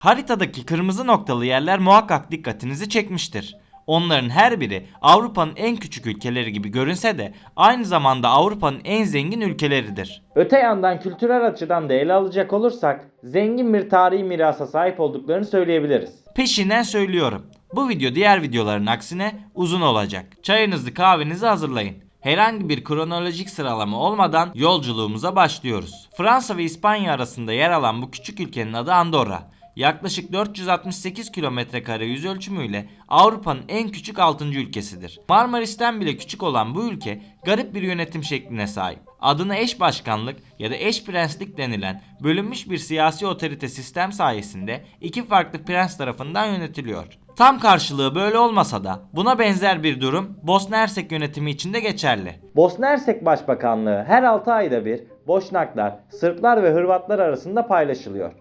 Haritadaki kırmızı noktalı yerler muhakkak dikkatinizi çekmiştir. Onların her biri Avrupa'nın en küçük ülkeleri gibi görünse de aynı zamanda Avrupa'nın en zengin ülkeleridir. Öte yandan kültürel açıdan da ele alacak olursak zengin bir tarihi mirasa sahip olduklarını söyleyebiliriz. Peşinden söylüyorum. Bu video diğer videoların aksine uzun olacak. Çayınızı kahvenizi hazırlayın. Herhangi bir kronolojik sıralama olmadan yolculuğumuza başlıyoruz. Fransa ve İspanya arasında yer alan bu küçük ülkenin adı Andorra. Yaklaşık 468 kilometrekare yüz ölçümüyle Avrupa'nın en küçük 6. ülkesidir. Marmaris'ten bile küçük olan bu ülke garip bir yönetim şekline sahip. Adına eş başkanlık ya da eş prenslik denilen bölünmüş bir siyasi otorite sistem sayesinde iki farklı prens tarafından yönetiliyor. Tam karşılığı böyle olmasa da buna benzer bir durum Bosna Hersek yönetimi için de geçerli. Bosna Hersek Başbakanlığı her 6 ayda bir Boşnaklar, Sırplar ve Hırvatlar arasında paylaşılıyor.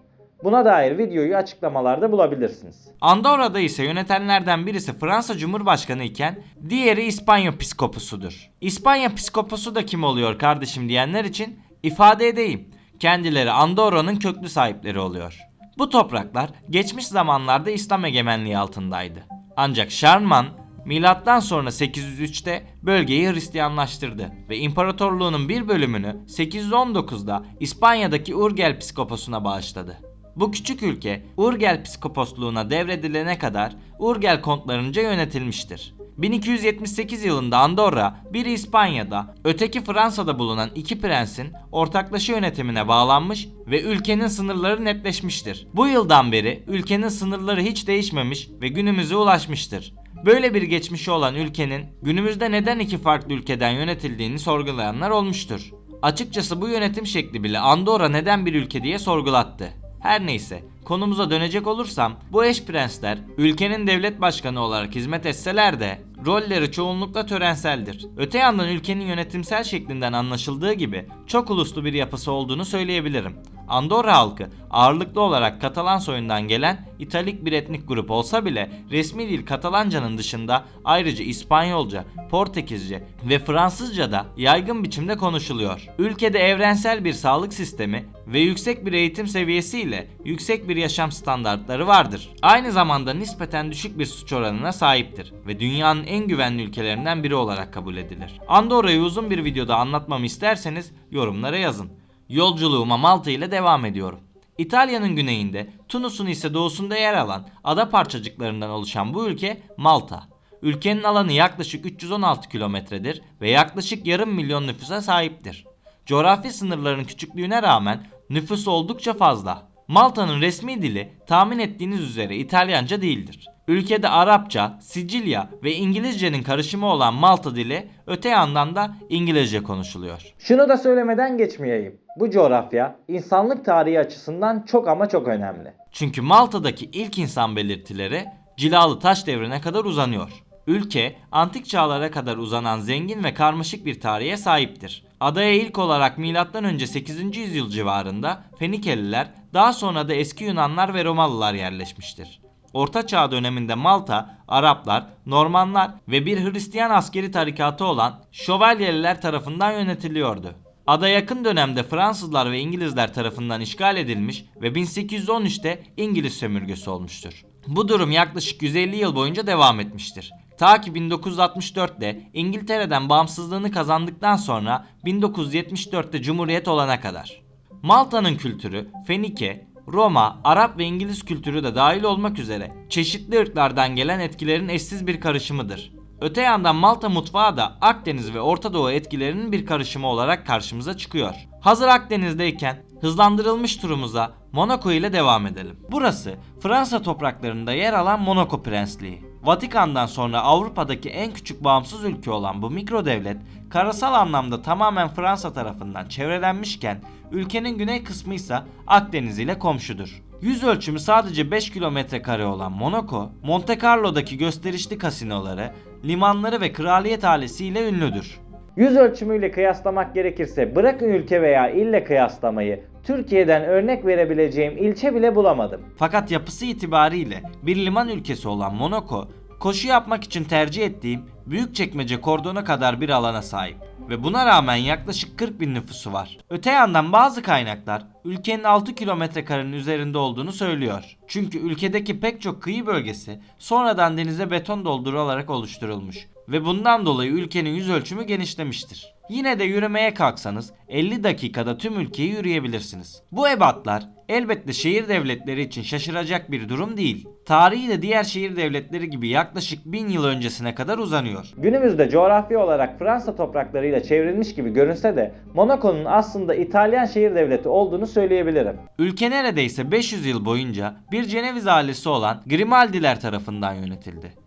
Buna dair videoyu açıklamalarda bulabilirsiniz. Andorra'da ise yönetenlerden birisi Fransa Cumhurbaşkanı iken diğeri İspanya Piskoposudur. İspanya Piskoposu da kim oluyor kardeşim diyenler için ifade edeyim. Kendileri Andorra'nın köklü sahipleri oluyor. Bu topraklar geçmiş zamanlarda İslam egemenliği altındaydı. Ancak Şarlman milattan sonra 803'te bölgeyi Hristiyanlaştırdı ve imparatorluğunun bir bölümünü 819'da İspanya'daki Urgel Piskoposu'na bağışladı. Bu küçük ülke Urgel Piskoposluğuna devredilene kadar Urgel kontlarınca yönetilmiştir. 1278 yılında Andorra, biri İspanya'da, öteki Fransa'da bulunan iki prensin ortaklaşa yönetimine bağlanmış ve ülkenin sınırları netleşmiştir. Bu yıldan beri ülkenin sınırları hiç değişmemiş ve günümüze ulaşmıştır. Böyle bir geçmişi olan ülkenin günümüzde neden iki farklı ülkeden yönetildiğini sorgulayanlar olmuştur. Açıkçası bu yönetim şekli bile Andorra neden bir ülke diye sorgulattı. Her neyse, konumuza dönecek olursam bu eş prensler ülkenin devlet başkanı olarak hizmet etseler de rolleri çoğunlukla törenseldir. Öte yandan ülkenin yönetimsel şeklinden anlaşıldığı gibi çok uluslu bir yapısı olduğunu söyleyebilirim. Andorra halkı ağırlıklı olarak Katalan soyundan gelen İtalik bir etnik grup olsa bile resmi dil Katalanca'nın dışında ayrıca İspanyolca, Portekizce ve Fransızca da yaygın biçimde konuşuluyor. Ülkede evrensel bir sağlık sistemi ve yüksek bir eğitim seviyesiyle yüksek bir yaşam standartları vardır. Aynı zamanda nispeten düşük bir suç oranına sahiptir ve dünyanın en güvenli ülkelerinden biri olarak kabul edilir. Andorra'yı uzun bir videoda anlatmamı isterseniz yorumlara yazın. Yolculuğuma Malta ile devam ediyorum. İtalya'nın güneyinde, Tunus'un ise doğusunda yer alan ada parçacıklarından oluşan bu ülke Malta. Ülkenin alanı yaklaşık 316 kilometredir ve yaklaşık yarım milyon nüfusa sahiptir. Coğrafi sınırların küçüklüğüne rağmen nüfus oldukça fazla. Malta'nın resmi dili tahmin ettiğiniz üzere İtalyanca değildir. Ülkede Arapça, Sicilya ve İngilizcenin karışımı olan Malta dili öte yandan da İngilizce konuşuluyor. Şunu da söylemeden geçmeyeyim. Bu coğrafya insanlık tarihi açısından çok ama çok önemli. Çünkü Malta'daki ilk insan belirtileri Cilalı Taş devrine kadar uzanıyor. Ülke antik çağlara kadar uzanan zengin ve karmaşık bir tarihe sahiptir. Adaya ilk olarak M.Ö. 8. yüzyıl civarında Fenikeliler, daha sonra da eski Yunanlar ve Romalılar yerleşmiştir. Orta Çağ döneminde Malta, Araplar, Normanlar ve bir Hristiyan askeri tarikatı olan Şövalyeliler tarafından yönetiliyordu. Ada yakın dönemde Fransızlar ve İngilizler tarafından işgal edilmiş ve 1813'te İngiliz sömürgesi olmuştur. Bu durum yaklaşık 150 yıl boyunca devam etmiştir. Ta ki 1964'te İngiltere'den bağımsızlığını kazandıktan sonra 1974'te Cumhuriyet olana kadar. Malta'nın kültürü Fenike, Roma, Arap ve İngiliz kültürü de dahil olmak üzere çeşitli ırklardan gelen etkilerin eşsiz bir karışımıdır. Öte yandan Malta mutfağı da Akdeniz ve Orta Doğu etkilerinin bir karışımı olarak karşımıza çıkıyor. Hazır Akdeniz'deyken hızlandırılmış turumuza Monaco ile devam edelim. Burası Fransa topraklarında yer alan Monaco Prensliği. Vatikan'dan sonra Avrupa'daki en küçük bağımsız ülke olan bu mikro devlet, karasal anlamda tamamen Fransa tarafından çevrelenmişken ülkenin güney kısmı ise Akdeniz ile komşudur. Yüz ölçümü sadece 5 kilometre kare olan Monaco, Monte Carlo'daki gösterişli kasinoları, limanları ve kraliyet ailesiyle ünlüdür. Yüz ölçümüyle kıyaslamak gerekirse bırakın ülke veya ille kıyaslamayı, Türkiye'den örnek verebileceğim ilçe bile bulamadım. Fakat yapısı itibariyle bir liman ülkesi olan Monaco, koşu yapmak için tercih ettiğim Büyükçekmece kordonu kadar bir alana sahip. ve buna rağmen yaklaşık 40 bin nüfusu var. Öte yandan bazı kaynaklar ülkenin 6 kilometre karenin üzerinde olduğunu söylüyor. Çünkü ülkedeki pek çok kıyı bölgesi sonradan denize beton doldurularak oluşturulmuş ve bundan dolayı ülkenin yüz ölçümü genişlemiştir. Yine de yürümeye kalksanız 50 dakikada tüm ülkeyi yürüyebilirsiniz. Bu ebatlar elbette şehir devletleri için şaşıracak bir durum değil. Tarihi de diğer şehir devletleri gibi yaklaşık 1000 yıl öncesine kadar uzanıyor. Günümüzde coğrafi olarak Fransa topraklarıyla çevrilmiş gibi görünse de Monaco'nun aslında İtalyan şehir devleti olduğunu söyleyebilirim. Ülke neredeyse 500 yıl boyunca bir Ceneviz ailesi olan Grimaldiler tarafından yönetildi.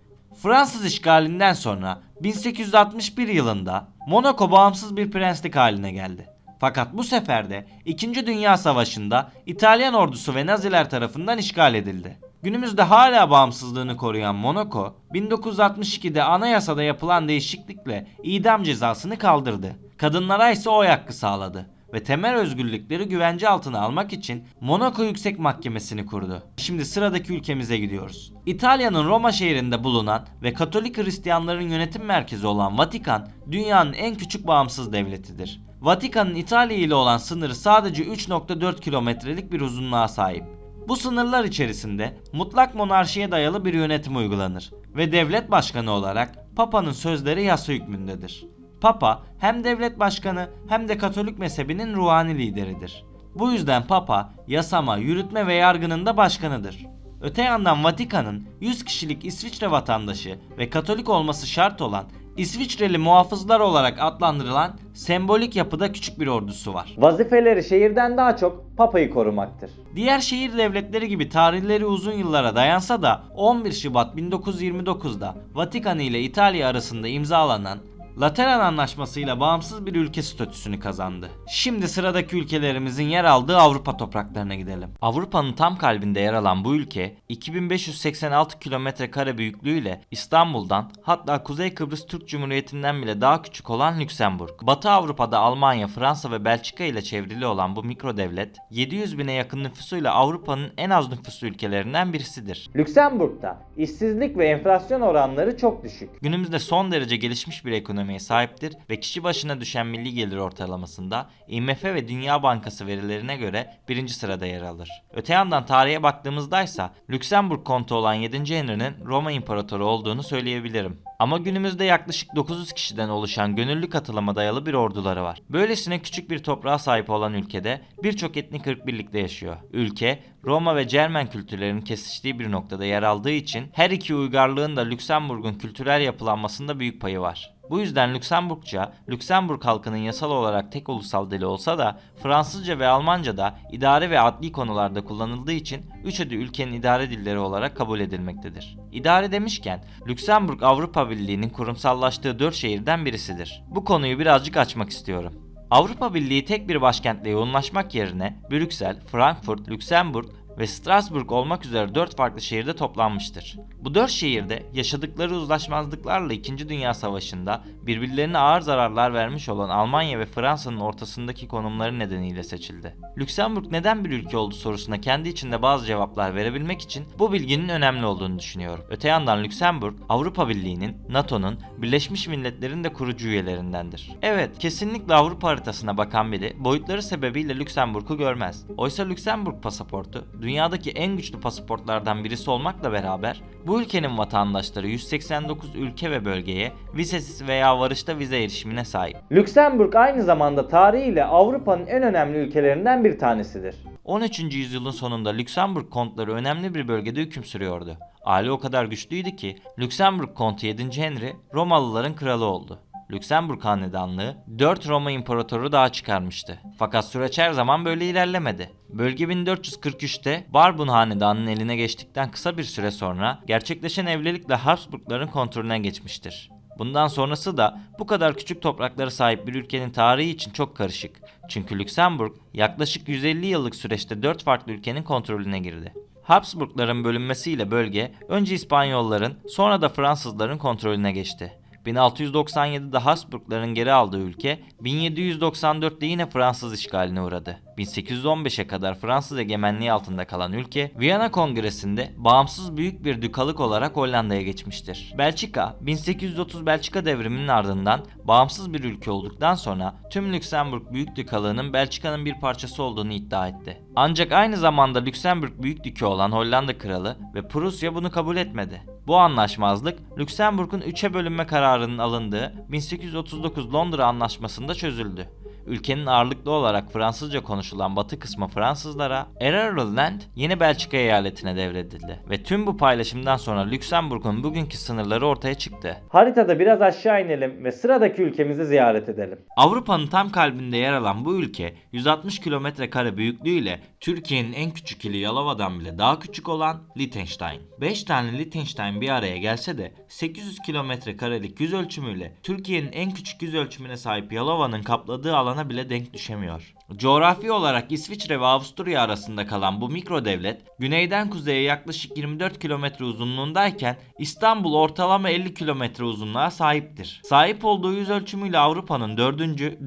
Fransız işgalinden sonra 1861 yılında Monaco bağımsız bir prenslik haline geldi. Fakat bu sefer de 2. Dünya Savaşı'nda İtalyan ordusu ve Naziler tarafından işgal edildi. Günümüzde hala bağımsızlığını koruyan Monaco, 1962'de anayasada yapılan değişiklikle idam cezasını kaldırdı. Kadınlara ise oy hakkı sağladı ve temel özgürlükleri güvence altına almak için Monaco Yüksek Mahkemesi'ni kurdu. Şimdi sıradaki ülkemize gidiyoruz. İtalya'nın Roma şehrinde bulunan ve Katolik Hristiyanların yönetim merkezi olan Vatikan, dünyanın en küçük bağımsız devletidir. Vatikan'ın İtalya ile olan sınırı sadece 3,4 kilometrelik bir uzunluğa sahip. Bu sınırlar içerisinde mutlak monarşiye dayalı bir yönetim uygulanır ve devlet başkanı olarak Papa'nın sözleri yasa hükmündedir. Papa hem devlet başkanı hem de Katolik mezhebinin ruhani lideridir. Bu yüzden Papa yasama, yürütme ve yargının da başkanıdır. Öte yandan Vatikan'ın 100 kişilik İsviçre vatandaşı ve Katolik olması şart olan İsviçreli muhafızlar olarak adlandırılan sembolik yapıda küçük bir ordusu var. Vazifeleri şehirden daha çok Papa'yı korumaktır. Diğer şehir devletleri gibi tarihleri uzun yıllara dayansa da 11 Şubat 1929'da Vatikan ile İtalya arasında imzalanan Lateran Anlaşması'yla bağımsız bir ülke statüsünü kazandı. Şimdi sıradaki ülkelerimizin yer aldığı Avrupa topraklarına gidelim. Avrupa'nın tam kalbinde yer alan bu ülke 2586 km² büyüklüğüyle İstanbul'dan, hatta Kuzey Kıbrıs Türk Cumhuriyeti'nden bile daha küçük olan Lüksemburg. Batı Avrupa'da Almanya, Fransa ve Belçika ile çevrili olan bu mikro devlet 700 bine yakın nüfusuyla Avrupa'nın en az nüfuslu ülkelerinden birisidir. Lüksemburg'da işsizlik ve enflasyon oranları çok düşük. Günümüzde son derece gelişmiş bir ekonomiye sahiptir ve kişi başına düşen milli gelir ortalamasında IMF ve Dünya Bankası verilerine göre birinci sırada yer alır. Öte yandan tarihe baktığımızdaysa Lüksemburg kontu olan 7. Henry'nin Roma İmparatoru olduğunu söyleyebilirim. Ama günümüzde yaklaşık 900 kişiden oluşan gönüllü katılıma dayalı bir orduları var. Böylesine küçük bir toprağa sahip olan ülkede birçok etnik ırk birlikte yaşıyor. Ülke, Roma ve Cermen kültürlerinin kesiştiği bir noktada yer aldığı için her iki uygarlığın da Lüksemburg'un kültürel yapılanmasında büyük payı var. Bu yüzden Lüksemburgça, Lüksemburg halkının yasal olarak tek ulusal dili olsa da Fransızca ve Almanca da idari ve adli konularda kullanıldığı için üçü de ülkenin idare dilleri olarak kabul edilmektedir. İdare demişken Lüksemburg Avrupa Birliği'nin kurumsallaştığı 4 şehirden birisidir. Bu konuyu birazcık açmak istiyorum. Avrupa Birliği tek bir başkentle yoğunlaşmak yerine Brüksel, Frankfurt, Lüksemburg ve Strasbourg olmak üzere 4 farklı şehirde toplanmıştır. Bu 4 şehirde yaşadıkları uzlaşmazlıklarla 2. Dünya Savaşı'nda birbirlerine ağır zararlar vermiş olan Almanya ve Fransa'nın ortasındaki konumları nedeniyle seçildi. Lüksemburg neden bir ülke oldu sorusuna kendi içinde bazı cevaplar verebilmek için bu bilginin önemli olduğunu düşünüyorum. Öte yandan Lüksemburg, Avrupa Birliği'nin, NATO'nun, Birleşmiş Milletler'in de kurucu üyelerindendir. Evet, kesinlikle Avrupa haritasına bakan biri boyutları sebebiyle Lüksemburg'u görmez. Oysa Lüksemburg pasaportu dünyadaki en güçlü pasaportlardan birisi olmakla beraber bu ülkenin vatandaşları 189 ülke ve bölgeye vizesiz veya varışta vize erişimine sahip. Lüksemburg aynı zamanda tarihiyle Avrupa'nın en önemli ülkelerinden bir tanesidir. 13. yüzyılın sonunda Lüksemburg kontları önemli bir bölgede hüküm sürüyordu. Aile o kadar güçlüydü ki Lüksemburg kontu 7. Henry Romalıların kralı oldu. Lüksemburg hanedanlığı 4 Roma imparatoru daha çıkarmıştı. Fakat süreç her zaman böyle ilerlemedi. Bölge 1443'te Bourbon hanedanının eline geçtikten kısa bir süre sonra gerçekleşen evlilikle Habsburgların kontrolüne geçmiştir. Bundan sonrası da bu kadar küçük topraklara sahip bir ülkenin tarihi için çok karışık. Çünkü Lüksemburg yaklaşık 150 yıllık süreçte 4 farklı ülkenin kontrolüne girdi. Habsburgların bölünmesiyle bölge önce İspanyolların sonra da Fransızların kontrolüne geçti. 1697'de Habsburgların geri aldığı ülke 1794'te yine Fransız işgaline uğradı. 1815'e kadar Fransız egemenliği altında kalan ülke Viyana Kongresi'nde bağımsız büyük bir dükalık olarak Hollanda'ya geçmiştir. Belçika 1830 Belçika devriminin ardından bağımsız bir ülke olduktan sonra tüm Lüksemburg Büyük Dükalığı'nın Belçika'nın bir parçası olduğunu iddia etti. Ancak aynı zamanda Lüksemburg Büyük Dükü olan Hollanda Kralı ve Prusya bunu kabul etmedi. Bu anlaşmazlık Lüksemburg'un 3'e bölünme kararının alındığı 1839 Londra Anlaşması'nda çözüldü. Ülkenin ağırlıklı olarak Fransızca konuşulan batı kısmı Fransızlara, Ereğliland yeni Belçika eyaletine devredildi ve tüm bu paylaşımdan sonra Lüksemburg'un bugünkü sınırları ortaya çıktı. Haritada biraz aşağı inelim ve sıradaki ülkemizi ziyaret edelim. Avrupa'nın tam kalbinde yer alan bu ülke 160 km² büyüklüğüyle Türkiye'nin en küçük ili Yalova'dan bile daha küçük olan Liechtenstein. 5 tane Liechtenstein bir araya gelse de 800 km²'lik yüz ölçümüyle Türkiye'nin en küçük yüz ölçümüne sahip Yalova'nın kapladığı alana bile denk düşemiyor. Coğrafi olarak İsviçre ve Avusturya arasında kalan bu mikro devlet, güneyden kuzeye yaklaşık 24 kilometre uzunluğundayken İstanbul ortalama 50 kilometre uzunluğa sahiptir. Sahip olduğu yüz ölçümüyle Avrupa'nın 4.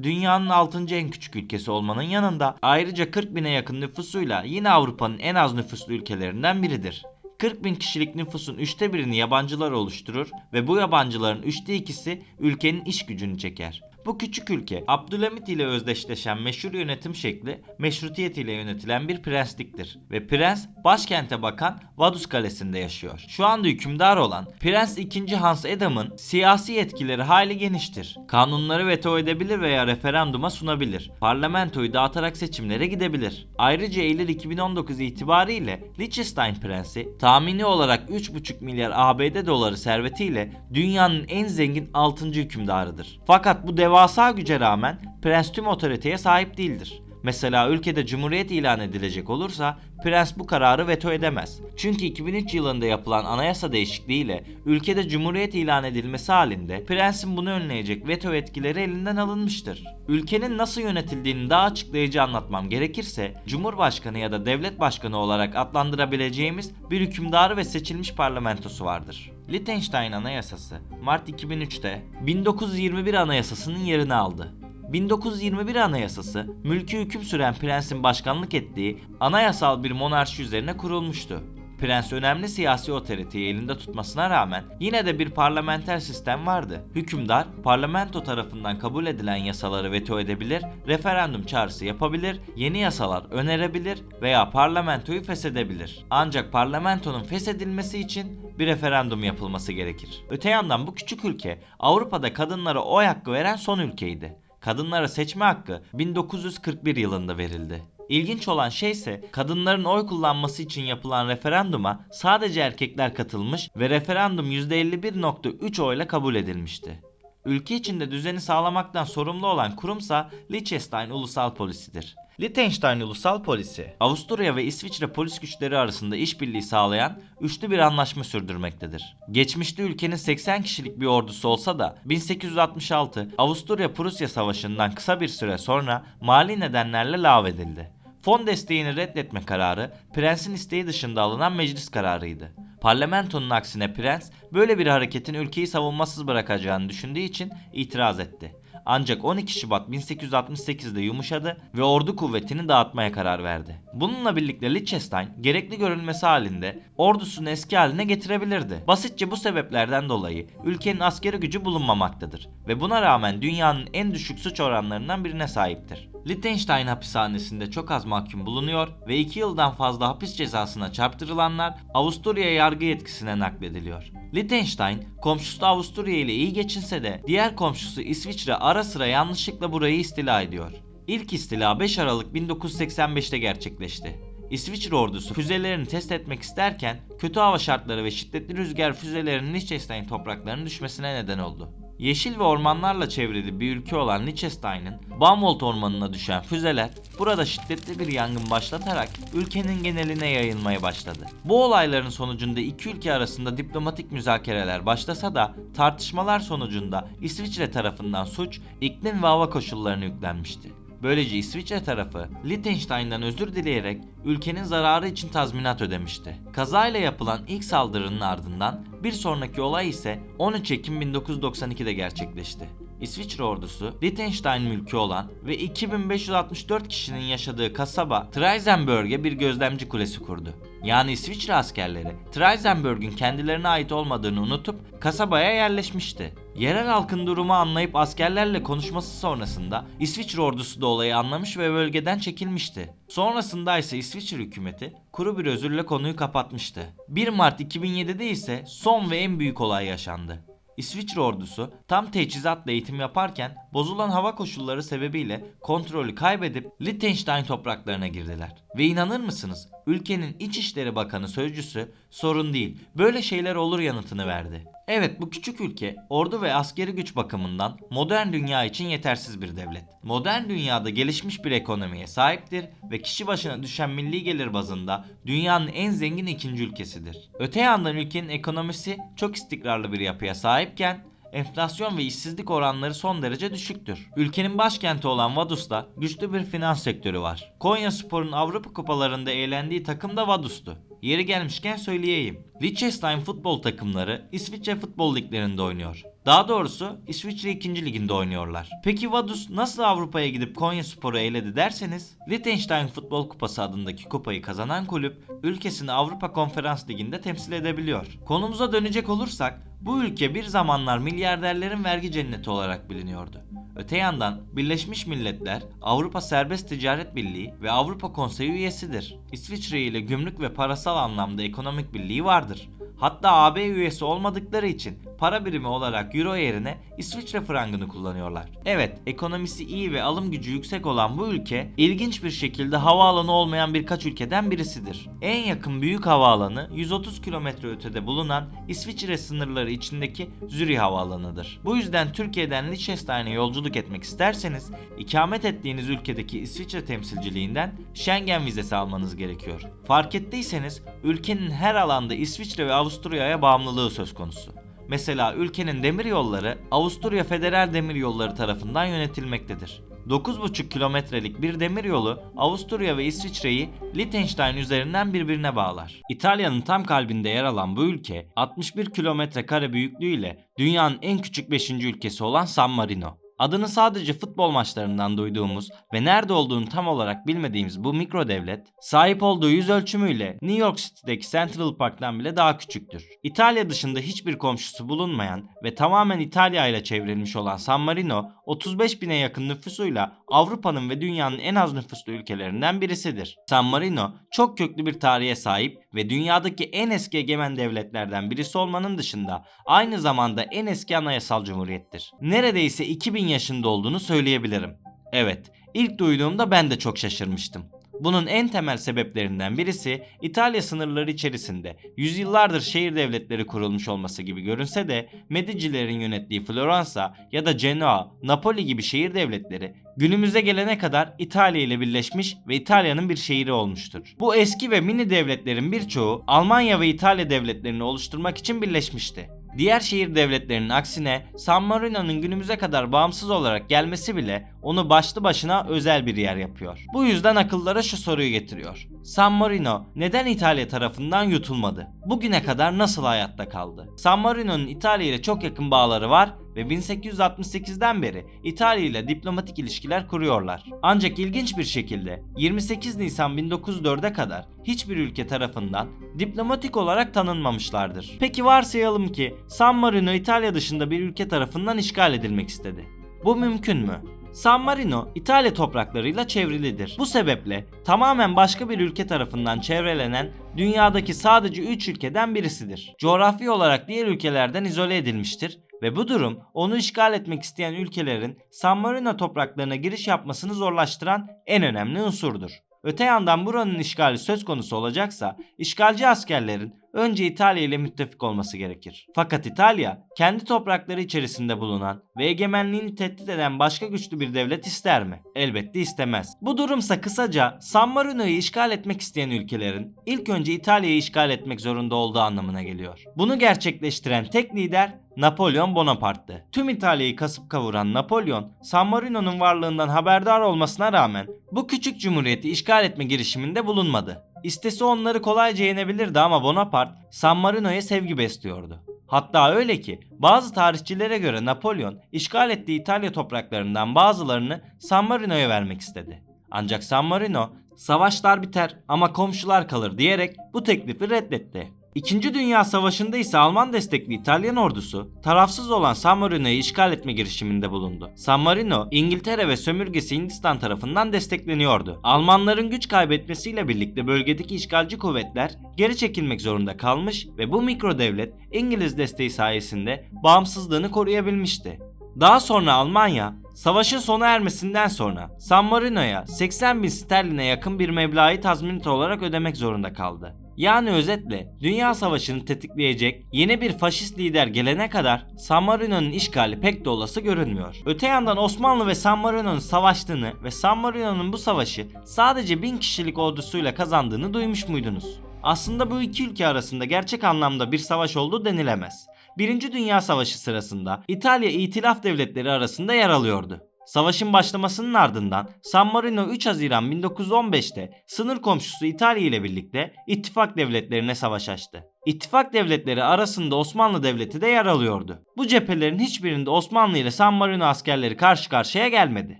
dünyanın 6. en küçük ülkesi olmanın yanında ayrıca 40 bine yakın nüfusuyla yine Avrupa'nın en az nüfuslu ülkelerinden biridir. 40 bin kişilik nüfusun 1/3'ini yabancılar oluşturur ve bu yabancıların 2/3'ü ülkenin iş gücünü çeker. Bu küçük ülke Abdülhamit ile özdeşleşen meşhur yönetim şekli meşrutiyet ile yönetilen bir prensliktir ve prens başkente bakan Vaduz Kalesi'nde yaşıyor. Şu anda hükümdar olan Prens II. Hans Adam'ın siyasi yetkileri hayli geniştir. Kanunları veto edebilir veya referanduma sunabilir. Parlamentoyu dağıtarak seçimlere gidebilir. Ayrıca Eylül 2019 itibariyle Liechtenstein Prensi tahmini olarak 3,5 milyar ABD doları servetiyle dünyanın en zengin 6. hükümdarıdır. Fakat bu devasa güce rağmen prens tüm otoriteye sahip değildir. Mesela ülkede cumhuriyet ilan edilecek olursa prens bu kararı veto edemez. Çünkü 2003 yılında yapılan anayasa değişikliğiyle ülkede cumhuriyet ilan edilmesi halinde prensin bunu önleyecek veto etkileri elinden alınmıştır. Ülkenin nasıl yönetildiğini daha açıklayıcı anlatmam gerekirse Cumhurbaşkanı ya da devlet başkanı olarak adlandırabileceğimiz bir hükümdarı ve seçilmiş parlamentosu vardır. Liechtenstein Anayasası Mart 2003'te 1921 Anayasası'nın yerini aldı. 1921 Anayasası, mülkü hüküm süren prensin başkanlık ettiği anayasal bir monarşi üzerine kurulmuştu. Prens önemli siyasi otoriteyi elinde tutmasına rağmen yine de bir parlamenter sistem vardı. Hükümdar, parlamento tarafından kabul edilen yasaları veto edebilir, referandum çağrısı yapabilir, yeni yasalar önerebilir veya parlamentoyu feshedebilir. Ancak parlamentonun feshedilmesi için bir referandum yapılması gerekir. Öte yandan bu küçük ülke Avrupa'da kadınlara oy hakkı veren son ülkeydi. Kadınlara seçme hakkı 1941 yılında verildi. İlginç olan şey ise kadınların oy kullanması için yapılan referanduma sadece erkekler katılmış ve referandum %51,3 oyla kabul edilmişti. Ülke içinde düzeni sağlamaktan sorumlu olan kurumsa Liechtenstein Ulusal Polisi'dir. Liechtenstein Ulusal Polisi, Avusturya ve İsviçre polis güçleri arasında işbirliği sağlayan üçlü bir anlaşma sürdürmektedir. Geçmişte ülkenin 80 kişilik bir ordusu olsa da 1866 Avusturya-Prusya Savaşı'ndan kısa bir süre sonra mali nedenlerle lağvedildi. Fon desteğini reddetme kararı prensin isteği dışında alınan meclis kararıydı. Parlamentonun aksine prens böyle bir hareketin ülkeyi savunmasız bırakacağını düşündüğü için itiraz etti. Ancak 12 Şubat 1868'de yumuşadı ve ordu kuvvetini dağıtmaya karar verdi. Bununla birlikte Liechtenstein gerekli görülmesi halinde ordusunu eski haline getirebilirdi. Basitçe bu sebeplerden dolayı ülkenin askeri gücü bulunmamaktadır ve buna rağmen dünyanın en düşük suç oranlarından birine sahiptir. Liechtenstein hapishanesinde çok az mahkum bulunuyor ve 2 yıldan fazla hapis cezasına çarptırılanlar Avusturya yargı yetkisine naklediliyor. Liechtenstein, komşusu Avusturya ile iyi geçinse de diğer komşusu İsviçre ara sıra yanlışlıkla burayı istila ediyor. İlk istila 5 Aralık 1985'te gerçekleşti. İsviçre ordusu füzelerini test etmek isterken kötü hava şartları ve şiddetli rüzgar füzelerinin Liechtenstein topraklarına düşmesine neden oldu. Yeşil ve ormanlarla çevrili bir ülke olan Liechtenstein'in Baumwold ormanına düşen füzeler burada şiddetli bir yangın başlatarak ülkenin geneline yayılmaya başladı. Bu olayların sonucunda iki ülke arasında diplomatik müzakereler başlasa da tartışmalar sonucunda İsviçre tarafından suç iklim ve hava koşullarına yüklenmişti. Böylece İsviçre tarafı Liechtenstein'dan özür dileyerek ülkenin zararı için tazminat ödemişti. Kazayla yapılan ilk saldırının ardından bir sonraki olay ise 13 Ekim 1992'de gerçekleşti. İsviçre ordusu Liechtenstein mülkü olan ve 2564 kişinin yaşadığı kasaba Treisenberg'e bir gözlemci kulesi kurdu. Yani İsviçre askerleri Treisenberg'ün kendilerine ait olmadığını unutup kasabaya yerleşmişti. Yerel halkın durumu anlayıp askerlerle konuşması sonrasında İsviçre ordusu da olayı anlamış ve bölgeden çekilmişti. Sonrasında ise İsviçre hükümeti kuru bir özürle konuyu kapatmıştı. 1 Mart 2007'de ise son ve en büyük olay yaşandı. İsviçre ordusu tam teçhizatla eğitim yaparken bozulan hava koşulları sebebiyle kontrolü kaybedip Liechtenstein topraklarına girdiler. Ve inanır mısınız? Ülkenin İçişleri Bakanı sözcüsü sorun değil, böyle şeyler olur yanıtını verdi. Evet, bu küçük ülke ordu ve askeri güç bakımından modern dünya için yetersiz bir devlet. Modern dünyada gelişmiş bir ekonomiye sahiptir ve kişi başına düşen milli gelir bazında dünyanın en zengin ikinci ülkesidir. Öte yandan ülkenin ekonomisi çok istikrarlı bir yapıya sahipken enflasyon ve işsizlik oranları son derece düşüktür. Ülkenin başkenti olan Vaduz'da güçlü bir finans sektörü var. Konyaspor'un Avrupa kupalarında eğlendiği takım da Vaduz'tu. Yeri gelmişken söyleyeyim. Liechtenstein futbol takımları İsviçre futbol liglerinde oynuyor. Daha doğrusu İsviçre 2. liginde oynuyorlar. Peki Vaduz nasıl Avrupa'ya gidip Konyaspor'u eledi derseniz, Liechtenstein Futbol Kupası adındaki kupayı kazanan kulüp ülkesini Avrupa Konferans Ligi'nde temsil edebiliyor. Konumuza dönecek olursak, bu ülke bir zamanlar milyarderlerin vergi cenneti olarak biliniyordu. Öte yandan Birleşmiş Milletler, Avrupa Serbest Ticaret Birliği ve Avrupa Konseyi üyesidir. İsviçre ile gümrük ve parasal anlamda ekonomik birliği vardır. Hatta AB üyesi olmadıkları için para birimi olarak euro yerine İsviçre frangını kullanıyorlar. Evet, ekonomisi iyi ve alım gücü yüksek olan bu ülke ilginç bir şekilde havaalanı olmayan birkaç ülkeden birisidir. En yakın büyük havaalanı 130 kilometre ötede bulunan İsviçre sınırları içindeki Zürih Havaalanı'dır. Bu yüzden Türkiye'den Liechtenstein'e yolculuk etmek isterseniz ikamet ettiğiniz ülkedeki İsviçre temsilciliğinden Schengen vizesi almanız gerekiyor. Fark ettiyseniz ülkenin her alanda İsviçre ve Avusturya'ya bağımlılığı söz konusu. Mesela ülkenin demiryolları Avusturya Federal Demiryolları tarafından yönetilmektedir. 9,5 kilometrelik bir demiryolu Avusturya ve İsviçre'yi Liechtenstein üzerinden birbirine bağlar. İtalya'nın tam kalbinde yer alan bu ülke 61 kilometre kare büyüklüğüyle dünyanın en küçük 5. ülkesi olan San Marino. Adını sadece futbol maçlarından duyduğumuz ve nerede olduğunu tam olarak bilmediğimiz bu mikro devlet, sahip olduğu yüz ölçümüyle New York City'deki Central Park'tan bile daha küçüktür. İtalya dışında hiçbir komşusu bulunmayan ve tamamen İtalya ile çevrilmiş olan San Marino, 35 bine yakın nüfusuyla Avrupa'nın ve dünyanın en az nüfuslu ülkelerinden birisidir. San Marino, çok köklü bir tarihe sahip ve dünyadaki en eski egemen devletlerden birisi olmanın dışında aynı zamanda en eski anayasal cumhuriyettir. Neredeyse 2000 yaşında olduğunu söyleyebilirim. Evet, ilk duyduğumda ben de çok şaşırmıştım. Bunun en temel sebeplerinden birisi İtalya sınırları içerisinde yüzyıllardır şehir devletleri kurulmuş olması gibi görünse de Medicilerin yönettiği Floransa ya da Genoa, Napoli gibi şehir devletleri günümüze gelene kadar İtalya ile birleşmiş ve İtalya'nın bir şehri olmuştur. Bu eski ve mini devletlerin birçoğu Almanya ve İtalya devletlerini oluşturmak için birleşmişti. Diğer şehir devletlerinin aksine San Marino'nun günümüze kadar bağımsız olarak gelmesi bile onu başlı başına özel bir yer yapıyor. Bu yüzden akıllara şu soruyu getiriyor. San Marino neden İtalya tarafından yutulmadı? Bugüne kadar nasıl hayatta kaldı? San Marino'nun İtalya ile çok yakın bağları var ve 1868'den beri İtalya ile diplomatik ilişkiler kuruyorlar. Ancak ilginç bir şekilde 28 Nisan 1904'e kadar hiçbir ülke tarafından diplomatik olarak tanınmamışlardır. Peki varsayalım ki San Marino İtalya dışında bir ülke tarafından işgal edilmek istedi. Bu mümkün mü? San Marino İtalya topraklarıyla çevrilidir. Bu sebeple tamamen başka bir ülke tarafından çevrelenen dünyadaki sadece 3 ülkeden birisidir. Coğrafi olarak diğer ülkelerden izole edilmiştir ve bu durum onu işgal etmek isteyen ülkelerin San Marino topraklarına giriş yapmasını zorlaştıran en önemli unsurdur. Öte yandan buranın işgali söz konusu olacaksa işgalci askerlerin önce İtalya ile müttefik olması gerekir. Fakat İtalya kendi toprakları içerisinde bulunan ve egemenliğini tehdit eden başka güçlü bir devlet ister mi? Elbette istemez. Bu durumsa kısaca San Marino'yu işgal etmek isteyen ülkelerin ilk önce İtalya'yı işgal etmek zorunda olduğu anlamına geliyor. Bunu gerçekleştiren tek lider Napolyon Bonaparte'tı. Tüm İtalya'yı kasıp kavuran Napolyon, San Marino'nun varlığından haberdar olmasına rağmen bu küçük cumhuriyeti işgal etme girişiminde bulunmadı. İstese onları kolayca yenebilirdi ama Bonaparte San Marino'ya sevgi besliyordu. Hatta öyle ki bazı tarihçilere göre Napolyon işgal ettiği İtalya topraklarından bazılarını San Marino'ya vermek istedi. Ancak San Marino savaşlar biter ama komşular kalır diyerek bu teklifi reddetti. İkinci Dünya Savaşı'nda ise Alman destekli İtalyan ordusu tarafsız olan San Marino'yu işgal etme girişiminde bulundu. San Marino, İngiltere ve sömürgesi Hindistan tarafından destekleniyordu. Almanların güç kaybetmesiyle birlikte bölgedeki işgalci kuvvetler geri çekilmek zorunda kalmış ve bu mikro devlet İngiliz desteği sayesinde bağımsızlığını koruyabilmişti. Daha sonra Almanya, savaşın sona ermesinden sonra San Marino'ya 80 bin sterline yakın bir meblağı tazminat olarak ödemek zorunda kaldı. Yani özetle Dünya Savaşı'nı tetikleyecek yeni bir faşist lider gelene kadar San Marino'nun işgali pek de olası görünmüyor. Öte yandan Osmanlı ve San Marino'nun savaştığını ve San Marino'nun bu savaşı sadece 1000 kişilik ordusuyla kazandığını duymuş muydunuz? Aslında bu iki ülke arasında gerçek anlamda bir savaş oldu denilemez. Birinci Dünya Savaşı sırasında İtalya İtilaf devletleri arasında yer alıyordu. Savaşın başlamasının ardından San Marino 3 Haziran 1915'te sınır komşusu İtalya ile birlikte ittifak devletlerine savaş açtı. İttifak devletleri arasında Osmanlı Devleti de yer alıyordu. Bu cephelerin hiçbirinde Osmanlı ile San Marino askerleri karşı karşıya gelmedi.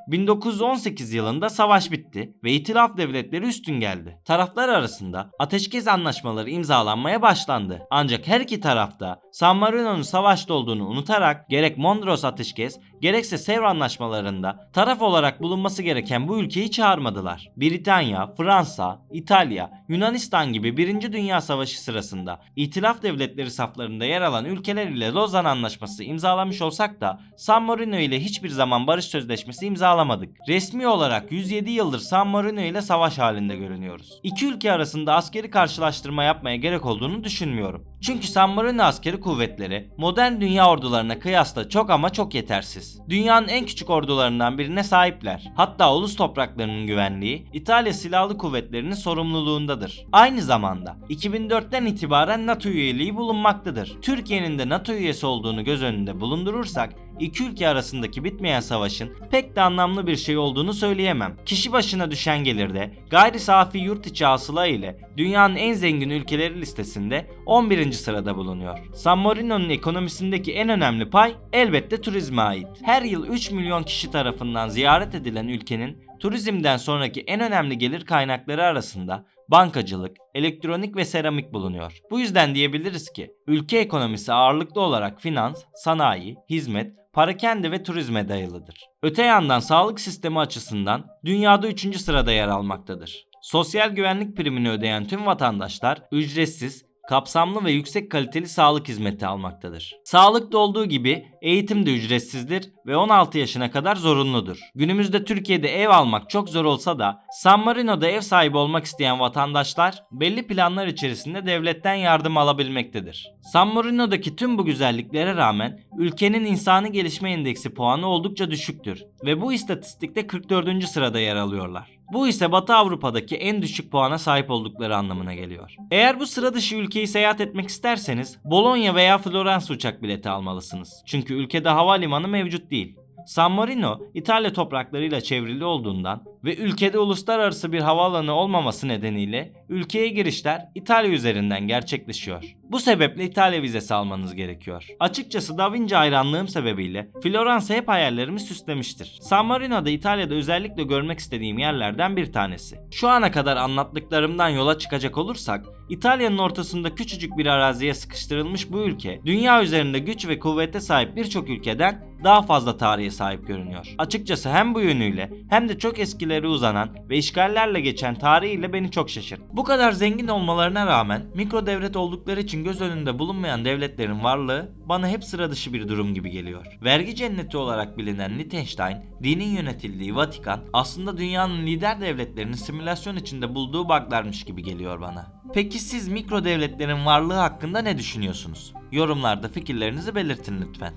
1918 yılında savaş bitti ve İtilaf devletleri üstün geldi. Taraflar arasında ateşkes anlaşmaları imzalanmaya başlandı. Ancak her iki tarafta San Marino'nun savaşta olduğunu unutarak gerek Mondros ateşkes gerekse Sevr anlaşmalarında taraf olarak bulunması gereken bu ülkeyi çağırmadılar. Britanya, Fransa, İtalya, Yunanistan gibi 1. Dünya Savaşı sırasında İtilaf devletleri saflarında yer alan ülkeler ile Lozan Anlaşması imzalamış olsak da San Marino ile hiçbir zaman barış sözleşmesi imzalamadık. Resmi olarak 107 yıldır San Marino ile savaş halinde görünüyoruz. İki ülke arasında askeri karşılaştırma yapmaya gerek olduğunu düşünmüyorum. Çünkü San Marino askeri kuvvetleri modern dünya ordularına kıyasla çok ama çok yetersiz. Dünyanın en küçük ordularından birine sahipler. Hatta ulus topraklarının güvenliği İtalya Silahlı Kuvvetleri'nin sorumluluğundadır. Aynı zamanda 2004'ten itibaren NATO üyeliği bulunmaktadır. Türkiye'nin de NATO üyesi olduğunu göz önünde bulundurursak iki ülke arasındaki bitmeyen savaşın pek de anlamlı bir şey olduğunu söyleyemem. Kişi başına düşen gelirde gayri safi yurt içi hasıla ile dünyanın en zengin ülkeleri listesinde 11. sırada bulunuyor. San Marino'nun ekonomisindeki en önemli pay elbette turizme ait. Her yıl 3 milyon kişi tarafından ziyaret edilen ülkenin turizmden sonraki en önemli gelir kaynakları arasında bankacılık, elektronik ve seramik bulunuyor. Bu yüzden diyebiliriz ki ülke ekonomisi ağırlıklı olarak finans, sanayi, hizmet, parakende ve turizme dayalıdır. Öte yandan sağlık sistemi açısından dünyada 3. sırada yer almaktadır. Sosyal güvenlik primini ödeyen tüm vatandaşlar ücretsiz, kapsamlı ve yüksek kaliteli sağlık hizmeti almaktadır. Sağlıkta olduğu gibi eğitim de ücretsizdir ve 16 yaşına kadar zorunludur. Günümüzde Türkiye'de ev almak çok zor olsa da San Marino'da ev sahibi olmak isteyen vatandaşlar belli planlar içerisinde devletten yardım alabilmektedir. San Marino'daki tüm bu güzelliklere rağmen ülkenin insani gelişme endeksi puanı oldukça düşüktür ve bu istatistikte 44. sırada yer alıyorlar. Bu ise Batı Avrupa'daki en düşük puana sahip oldukları anlamına geliyor. Eğer bu sıra dışı ülkeyi seyahat etmek isterseniz Bologna veya Floransa uçak bileti almalısınız. Çünkü ülkede havalimanı mevcut değil. San Marino, İtalya topraklarıyla çevrili olduğundan ve ülkede uluslararası bir havaalanı olmaması nedeniyle ülkeye girişler İtalya üzerinden gerçekleşiyor. Bu sebeple İtalya vizesi almanız gerekiyor. Açıkçası Da Vinci hayranlığım sebebiyle Floransa hep hayallerimi süslemiştir. San Marino da İtalya'da özellikle görmek istediğim yerlerden bir tanesi. Şu ana kadar anlattıklarımdan yola çıkacak olursak, İtalya'nın ortasında küçücük bir araziye sıkıştırılmış bu ülke, dünya üzerinde güç ve kuvvete sahip birçok ülkeden daha fazla tarihe sahip görünüyor. Açıkçası hem bu yönüyle hem de çok eskileri uzanan ve işgallerle geçen tarihiyle beni çok şaşırttı. Bu kadar zengin olmalarına rağmen mikro devlet oldukları için göz önünde bulunmayan devletlerin varlığı bana hep sıra dışı bir durum gibi geliyor. Vergi cenneti olarak bilinen Liechtenstein, dinin yönetildiği Vatikan aslında dünyanın lider devletlerinin simülasyon içinde bulduğu buglarmış gibi geliyor bana. Peki siz mikro devletlerin varlığı hakkında ne düşünüyorsunuz? Yorumlarda fikirlerinizi belirtin lütfen.